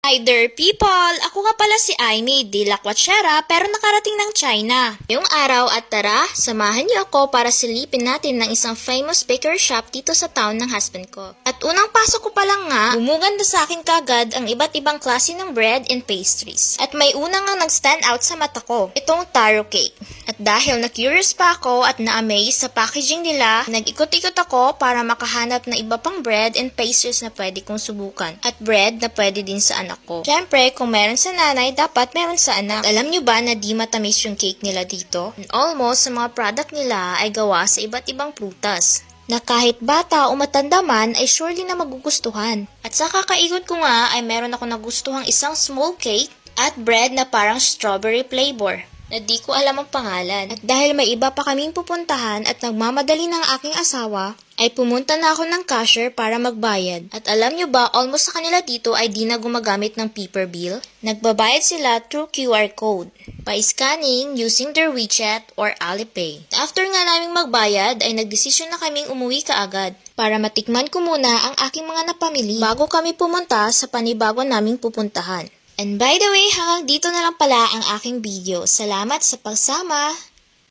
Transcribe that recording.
Hi there people! Ako nga pala si Aimee de la Quachera pero nakarating ng China. Ngayong araw at tara, samahan niyo ako para silipin natin ng isang famous bakery shop dito sa town ng husband ko. At unang pasok ko pa lang nga, bumuganda sa akin kagad ang iba't ibang klase ng bread and pastries. At may unang nga nag-stand out sa mata ko, itong taro cake. At dahil na-curious pa ako at na-amaze sa packaging nila, nag-ikot-ikot ako para makahanap ng iba pang bread and pastries na pwede kong subukan. At bread na pwede din sa anak ko. Siyempre, kung meron sa nanay, dapat meron sa anak. Alam nyo ba na di matamis yung cake nila dito? And almost sa mga product nila ay gawa sa iba't ibang prutas na kahit bata o matanda man ay surely na magugustuhan. At sa kakaikot ko nga ay meron ako nagustuhang isang small cake at bread na parang strawberry flavor na di ko alam ang pangalan. At dahil may iba pa kaming pupuntahan at nagmamadali ng aking asawa, ay pumunta na ako ng cashier para magbayad. At alam nyo ba, almost sa kanila dito ay di na gumagamit ng paper bill. Nagbabayad sila through QR code by scanning using their WeChat or Alipay. After nga naming magbayad ay nagdesisyon na kaming umuwi kaagad para matikman ko muna ang aking mga napamili bago kami pumunta sa panibago naming pupuntahan. And by the way, hanggang dito na lang pala ang aking video. Salamat sa pagsama!